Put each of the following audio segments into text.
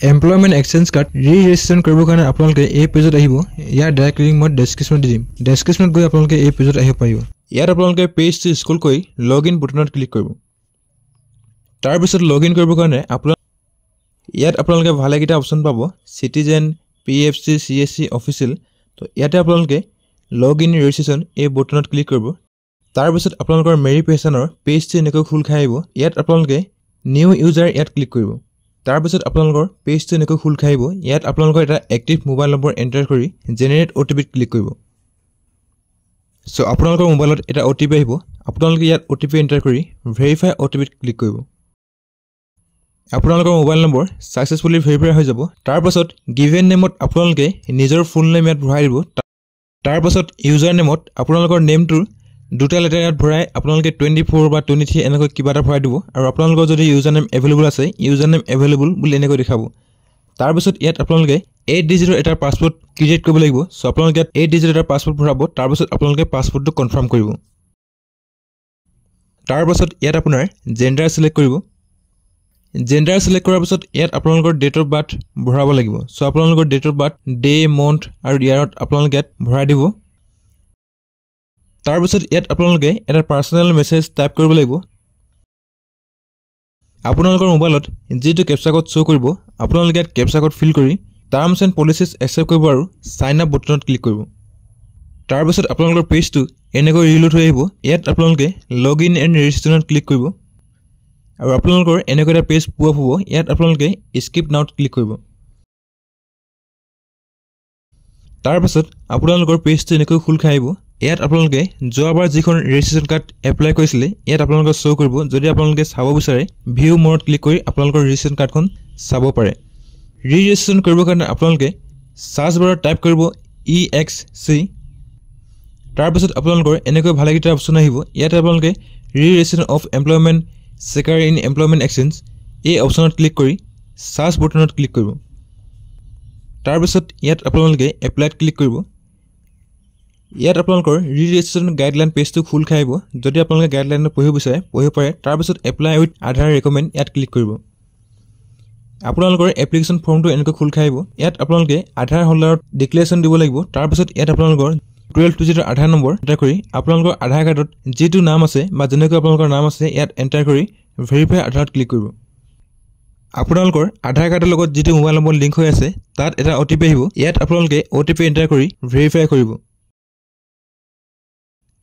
employment exchange card ৰি-ৰেজিষ্ট্ৰেশ্যন কৰিবৰ কাৰণে আপোনালোকে এই পেজত আহিব ইয়াৰ ডাইৰেক্ট লিংক মই ডেছক্ৰিপশ্যনত দি দিম ডেছক্ৰিপশ্যনত গৈ আপোনালোকে এই পেজত আহিব পাৰিব ইয়াত আপোনালোকে পেজটো স্ক্ৰল কৰি লগইন বুটানত ক্লিক কৰিব তাৰ পিছত লগইন কৰিবৰ কাৰণে ইয়াত আপোনালোকে ভালেকেইটা অপচন পাব সিটিজেন পিএফসি সিএসসি অফিচিয়েল তো ইয়াতে আপোনালোকে লগইন ৰেজিষ্ট্ৰেশ্যন এই বুটানত ক্লিক কৰিব তাৰ পিছত আপোনালোকৰ ভেৰিফিকেশ্যনৰ পেজটো এনেকৈ খোল খাই আহিব ইয়াত আপোনালোকে নিউ ইউজাৰ ইয়াত ক্লিক কৰিব তাৰ পিছত আপোনালোকৰ পেজটো এনেকৈ খোল খাই আহিব ইয়াত আপোনালোকৰ এটা এক্টিভ মোবাইল নম্বৰ এন্টাৰ কৰি জেনাৰেট ওটিপি ক্লিক কৰিব সো আপোনালোকৰ মোবাইলত এটা ওটিপি আহিব আপোনালোকে ইয়াত ওটিপি এন্টাৰ কৰি ভেৰিফাই ওটিপি ক্লিক কৰিব আপোনালোকৰ মোবাইল নম্বৰ সাকসেসফুলি ভেৰিফাই হৈ যাব তাৰ পাছত গিভেন নেমত আপোনালোকে নিজৰ ফুল নেম ইয়াত ভৰাই দিব তাৰ পাছত ইউজাৰ নেমত আপোনালোকৰ নেমটো দুটা লেটাৰ ইয়াত ভৰাই আপোনালোকে 24 বা 23 এনেকৈ কিবা এটা ভৰাই দিব আৰু আপোনালোকৰ যদি ইউজাৰ নেম এভেইলেবল আছে ইউজাৰ নেম এভেইলেবল বুলি এনেকৈ দেখাব তাৰ পাছত ইয়াত আপোনালোকে 8 ডিজিটৰ এটা পাসওয়াৰ্ড ক্ৰিয়েট কৰিব লাগিব সো আপোনালোকে ইয়াত 8 ডিজিটৰ এটা পাসওয়াৰ্ড ভৰাব তাৰ পাছত আপোনালোকে পাসওয়াৰ্ডটো কনফাৰ্ম কৰিব তাৰ পাছত ইয়াত আপোনাৰ জেন্ডাৰ সিলেক্ট কৰিব জেন্ডাৰ সিলেক্ট কৰাৰ পাছত ইয়াত আপোনালোকৰ ডেট অফ বাৰ্থ ভৰাব লাগিব সো আপোনালোকৰ date of birth day month আৰু ইয়াৰত আপোনালোকে ইয়াত ভৰাই দিব তাৰ পাছত ইয়াত আপোনালোকে এটা পাৰ্সোনাল মেছেজ টাইপ কৰিব লাগিব আপোনালোকৰ মোবাইলত যেটো ক্যাপচা কোড শো কৰিব আপোনালোকে ইয়াত ক্যাপচা কোড ফিল কৰি টাৰ্মছ এণ্ড পলিচিজ একচেপ্ট কৰিব আৰু সাইন আপ বুটানত ক্লিক কৰিব তাৰ পাছত আপোনালোকৰ পেজটো এনেকৈ ৰিলোড হৈ আহিব ইয়াত আপোনালোকে লগইন এণ্ড ৰেজিষ্ট্ৰেশ্যনত ক্লিক কৰিব আৰু আপোনালোকৰ এনেকৈ এটা পেজ পোৱা হ'ব ইয়াত আপোনালোকে স্কিপ নাওত ক্লিক কৰিব তাৰ পাছত আপোনালোকৰ পেজটো এনেকৈ খোল খাই আহিব ইয়াত আপোনালোকে যোৱাবাৰ যিখন ৰেজিষ্ট্ৰেশ্যন কাৰ্ড এপ্লাই কৰিছিলে ইয়াত আপোনালোকৰ শো কৰিব যদি আপোনালোকে চাব বিচাৰে ভিউ মোৰত ক্লিক কৰি আপোনালোকৰ ৰেজিষ্ট্ৰেশ্যন কাৰ্ডখন চাব পাৰে ৰি-ৰেজিষ্ট্ৰেশ্যন কৰিবৰ কাৰণে আপোনালোকে সাৰ্চ বাৰত টাইপ কৰিব EXC তাৰ পাছত আপোনালোকৰ এনেকৈ ভালেকেইটা অপচন আহিব ইয়াত আপোনালোকে ৰি-ৰেজিষ্ট্ৰেশ্যন অফ এমপ্লয়মেন্ট সেকাৰ ইন এমপ্লয়মেন্ট এক্সচেঞ্জ এই অপচনত ক্লিক কৰি সাৰ্চ বুটানত ক্লিক কৰিব তাৰ পাছত ইয়াত আপোনালোকে এপ্লাইত ক্লিক কৰিব ইয়াত আপোনালোকৰ ৰি-ৰেজিষ্ট্ৰেশ্যন গাইডলাইন পেজটো খোল খাই আহিব যদি আপোনালোকে গাইডলাইনত পঢ়িব বিচাৰে পঢ়িব পাৰে তাৰ পাছত এপ্লাই উইথ আধাৰ ৰেকমেন্ড ইয়াত ক্লিক কৰিব আপোনালোকৰ এপ্লিকেশ্যন ফৰ্মটো এনেকৈ খোল খাই আহিব ইয়াত আপোনালোকে আধাৰ হোল্ডাৰত ডিক্লেৰেশ্যন দিব লাগিব তাৰ পাছত ইয়াত আপোনালোকৰ 12 ডিজিটৰ আধাৰ নম্বৰ এন্টাৰ কৰি আপোনালোকৰ আধাৰ কাৰ্ডত যেটো নাম আছে বা যেনেকৈ আপোনালোকৰ নাম আছে ইয়াত এন্টাৰ কৰি ভেৰিফাই আধাৰত ক্লিক কৰিব আপোনালোকৰ আধাৰ কাৰ্ডৰ লগত যেটো মোবাইল নম্বৰ লিংক হৈ আছে তাত এটা ওটিপি আহিব ইয়াত আপোনালোকে ওটিপি এন্টাৰ কৰি ভেৰিফাই কৰিব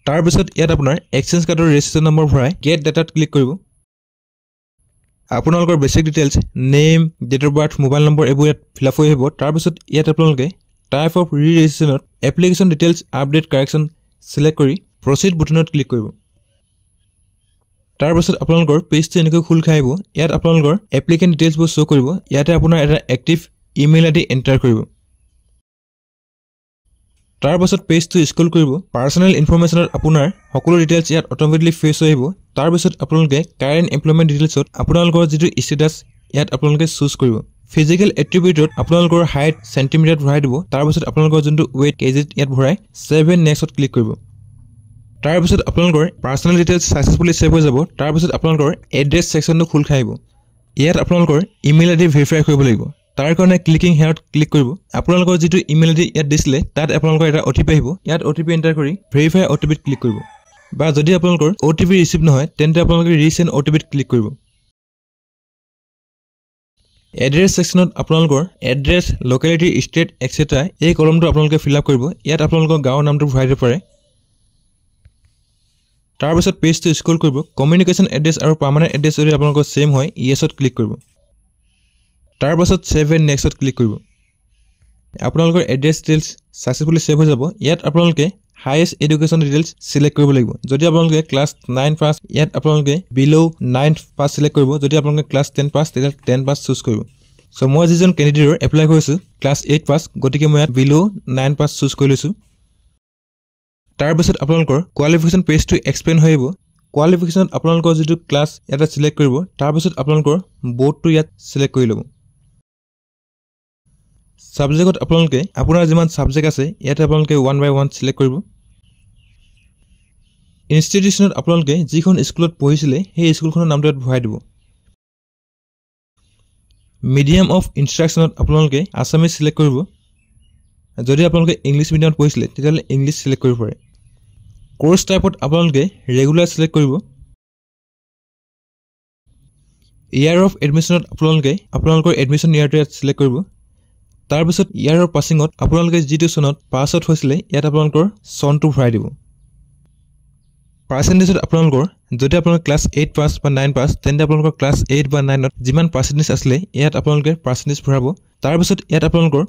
তাৰ পিছত ইয়াত আপোনাৰ এক্সচেঞ্জ কাৰ্ডৰ ৰেজিষ্ট্ৰেশ্যন নম্বৰ ভৰাই গেট ডাটাত ক্লিক কৰিব আপোনালোকৰ basic details name date of birth mobile number এবোৰ ইয়াত ফিল আপ হৈ আহিব তাৰ পিছত ইয়াত আপোনালোকে টাইপ অফ ৰি-ৰেজিষ্ট্ৰেশ্যনত application details update correction select কৰি প্ৰসিড বুটানত ক্লিক কৰিব তাৰ পিছত আপোনালোকৰ পেজটো এনেকৈ খোল খাই আহিব ইয়াত আপোনালোকৰ এপ্লিকেণ্ট ডিটেইলছবোৰ শো কৰিব ইয়াতে আপোনাৰ এটা এক্টিভ ইমেইল আইডি এন্টাৰ কৰিব তাৰ পাছত পেজটো স্ক্ৰল কৰিব পাৰ্সোনাল ইনফৰমেশনত আপোনাৰ সকলো ডিটেইলছ ইয়াত অটোমেটিকলি ফেচ হৈ আহিব তাৰ পিছত আপোনালোকে কাৰেন্ট এমপ্লয়মেন্ট ডিটেইলছত আপোনালোকৰ যেটো ষ্টেটাস ইয়াত আপোনালোকে চুজ কৰিব ফিজিক্যাল এট্ৰিবিউটত আপোনালোকৰ হাইট সেন্টিমিটাৰ ভৰাই দিব তাৰ পিছত আপোনালোকৰ যোনটো ওয়েট কেজিত ইয়াত ভৰাই 7 নেক্সটত ক্লিক কৰিব তাৰ পিছত আপোনালোকৰ পাৰ্সোনাল ডিটেইলছ সাকসেসফুলি সেভ হৈ যাব তাৰ পিছত আপোনালোকৰ এড্ৰেছ সেকশনটো খোল খাই আহিব ইয়াত আপোনালোকৰ ইমেইল আইডি ভেৰিফাই কৰিব লাগিব তাৰ কাৰণে ক্লিকিং হেয়াৰত ক্লিক কৰিব আপোনালোকৰ যেটো ইমেইল আইডি ইয়াত দিছিলে তাত আপোনালোকৰ এটা ওটিপি আহিব ইয়াত ওটিপি এন্টাৰ কৰি ভেৰিফাই ওটিপিত ক্লিক কৰিব বা যদি আপোনালোকৰ ওটিপি ৰিসিভ নহয় তেন্তে আপোনালোকে ৰিসেন্ড ওটিপিত ক্লিক কৰিব এড্ৰেছ সেকশনত আপোনালোকৰ এড্ৰেছ লোকেলিটি ষ্টেট এটসেট্ৰা এই কলমটো আপোনালোকে ফিল আপ কৰিব ইয়াত আপোনালোকৰ গাঁৱৰ নামটো ভৰাই দিব পাৰে তাৰ পিছত পেজটো স্ক্ৰল কৰিব কমিউনিকেশ্যন এড্ৰেছ আৰু পাৰ্মানেন্ট এড্ৰেছ যদি আপোনালোকৰ সেম হয় ইয়েছত ক্লিক কৰিব তাৰ পাছত সেভ এণ্ড নেক্সটত ক্লিক কৰিব আপোনালোকৰ এড্ৰেছ ডিটেইলছ সাকসেসফুলি সেভ হৈ যাব ইয়াত আপোনালোকে হাইয়েষ্ট এডুকেশ্যন ডিটেইলছ সিলেক্ট কৰিব লাগিব যদি আপোনালোকে ক্লাছ 9 পাস ইয়াত আপোনালোকে বিলো 9 পাস সিলেক্ট কৰিব যদি আপোনালোকে ক্লাছ 10 পাস তেতিয়া 10 পাস চুজ কৰিব সো মই যিজন ক্যান্ডিডেটৰ এপ্লাই কৰিছো ক্লাছ 8 পাস গতিকে মই ইয়াত বিলো 9 পাস চুজ কৰি লৈছো তাৰ পিছত আপোনালোকৰ কোৱালিফিকেশ্যন পেজটো এক্সপ্লেইন হৈ আহিব কোৱালিফিকেশ্যনত আপোনালোকৰ যেটো ক্লাছ এটা সিলেক্ট কৰিব তাৰ পিছত আপোনালোকৰ বোৰ্ডটো ইয়াত সিলেক্ট কৰি ল'ব সাবজেক্টত আপোনালোকে আপোনাৰ যিমান সাবজেক্ট আছে ইয়াতে আপোনালোকে 1 বাই 1 সিলেক্ট কৰিব ইনষ্টিটিউচনত আপোনালোকে যিখন স্কুলত পঢ়িছিলে সেই স্কুলখনৰ নামটো ইয়াত ভৰাই দিব মিডিয়াম অফ ইনষ্ট্ৰাকশ্যনত আপোনালোকে আছামিজ সিলেক্ট কৰিব যদি আপোনালোকে ইংলিছ মিডিয়ামত পঢ়িছিলে তেতিয়াহ'লে ইংলিছ সিলেক্ট কৰিব পাৰে কোৰ্স টাইপত আপোনালোকে ৰেগুলাৰ সিলেক্ট কৰিব ইয়াৰ অফ এডমিশনত আপোনালোকে আপোনালোকৰ এডমিশন ইয়াৰটো সিলেক্ট কৰিব তাৰ পিছত ইয়াৰৰ পাছিংত আপোনালোকে যিটো চনত পাছ আউট হৈছিলে ইয়াত আপোনালোকৰ চনটো ভৰাই দিব পাৰ্চেন্টেজত আপোনালোকৰ যদি আপোনালোক ক্লাছ 8 পাছ বা 9 পাছ তেন্তে আপোনালোকৰ ক্লাছ 8 বা 9ত যিমান পাৰ্চেন্টেজ আছিলে ইয়াত আপোনালোকে পাৰ্চেন্টেজ ভৰাব তাৰ পিছত ইয়াত আপোনালোকৰ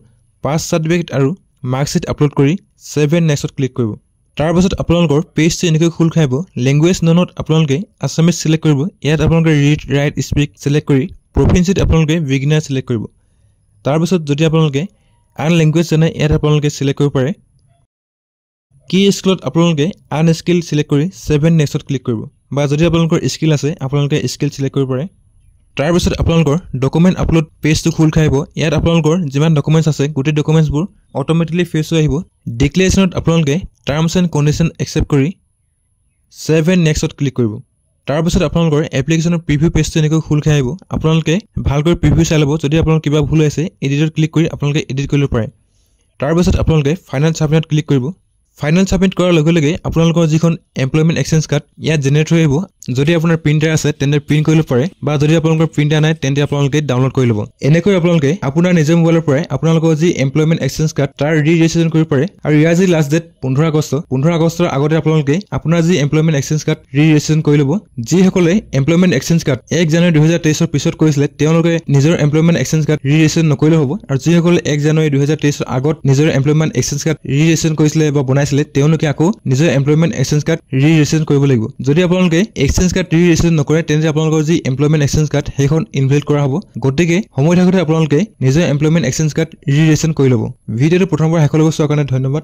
পাছ সাৰ্টিফিকেট আৰু মাৰ্কশিট আপলোড কৰি সেভ এণ্ড নেক্সটত ক্লিক কৰিব তাৰ পিছত আপোনালোকৰ পেজটো এনেকৈ খোল খাইব ল্যাঙ্গুৱেজ ননত আপোনালোকে আছামিজ সিলেক্ট কৰিব ইয়াত আপোনালোকে ৰিড ৰাইট স্পিক সিলেক্ট কৰি প্ৰফিচিয়েন্সিত আপোনালোকে বিগিনাৰ সিলেক্ট কৰিব তাৰ পিছত যদি আপোনালোকে আন ল্যাঙ্গুৱেজ জানে ইয়াত আপোনালোকে সিলেক্ট কৰিব পাৰে কি স্কিলত আপোনালোকে আন স্কিল সিলেক্ট কৰি 7 নেক্সটত ক্লিক কৰিব বা যদি আপোনালোকৰ স্কিল আছে আপোনালোকে স্কিল সিলেক্ট কৰিব পাৰে তাৰ পিছত আপোনালোকৰ ডকুমেন্ট আপলোড পেজটো খোল খাইব ইয়াত আপোনালোকৰ যিমান ডকুমেন্টছ আছে গোটেই ডকুমেন্টছবোৰ অটোমেটিক্যালি ফেচ হৈ আহিব ডিক্লেৰেশ্যনত আপোনালোকে টাৰ্মছ এণ্ড কণ্ডিশ্যন একচেপ্ট কৰি 7 নেক্সটত ক্লিক কৰিব তাৰ পিছত আপোনালোকৰ এপ্লিকেশ্যনৰ প্ৰিভিউ পেজটো এনেকৈ খোল খাই আহিব আপোনালোকে ভালকৈ প্ৰিভিউ চাই ল'ব যদি আপোনালোকৰ কিবা ভুল আছে এডিটত ক্লিক কৰি আপোনালোকে এডিট কৰিব পাৰে তাৰ পিছত আপোনালোকে ফাইনেল সাবমিটত ক্লিক কৰিব ফাইনেল সাবমিট কৰাৰ লগে লগে আপোনালোকৰ যিখন এমপ্লয়মেন্ট এক্সচেঞ্জ কাৰ্ড ইয়াত জেনাৰেট হৈ আহিব যদি আপোনাৰ প্ৰিন্টাৰ আছে তেন্তে প্ৰিন্ট কৰিব পাৰে বা যদি আপোনালোকৰ প্ৰিন্টাৰ নাই তেন্তে আপোনালোকে ডাউনলোড কৰি ল'ব এনেকৈ আপোনালোকে আপোনাৰ নিজৰ মোবাইলৰ পৰা আপোনালোকৰ যি এমপ্লয়মেন্ট এক্সচেঞ্জ কাৰ্ড তাৰ ৰি-ৰেজিষ্ট্ৰেচন কৰিব পাৰে আৰু ইয়াৰ যি লাষ্ট ডেট 15 আগষ্টৰ আগতে আপোনালোকে আপোনাৰ যি এমপ্লয়মেন্ট এক্সচেঞ্জ কাৰ্ড ৰি-ৰেজিষ্ট্ৰেচন কৰি ল'ব যিসকলে এমপ্লয়মেন্ট এক্সচেঞ্জ কাৰ্ড 1 জানুৱাৰী 2023 ৰ পিছত কৰিছিলে তেওঁলোকে নিজৰ এমপ্লয়মেন্ট এক্সচেঞ্জ কাৰ্ড ৰি-ৰেজিষ্ট্ৰেচন নকৰিলে হ'ব আৰু যিসকলে 1 জানুৱাৰী 2023 ৰ আগত নিজৰ এমপ্লয়মেন্ট এক্সচেঞ্জ কাৰ্ড ৰি-ৰেজিষ্ট্ৰেচন কৰিছিলে বা বনাইছিলে তেওঁলোকে আকৌ নিজৰ এমপ্লয়মেন্ট এক্সচেঞ্জ কাৰ্ড ৰি-ৰেজিষ্ট্ৰেচন কৰিব লাগিব যদি আপোনালোকে এক্সচেঞ্জ কাৰ্ড ৰি-ৰেজিষ্ট্ৰেচন নকৰে তেন্তে আপোনালোকৰ যি এমপ্লয়মেন্ট এক্সচেঞ্জ কাৰ্ড সেইখন ইনভেলিড কৰা হ'ব গতিকে সময় থাকোতে আপোনালোকে নিজৰ এমপ্লয়মেন্ট এক্সচেঞ্জ কাৰ্ড ৰি-ৰেজিষ্ট্ৰেচন কৰি ল'ব ভিডিঅ'টো প্ৰথমবাৰ শেষলৈকে চোৱাৰ কাৰণে ধন্যবাদ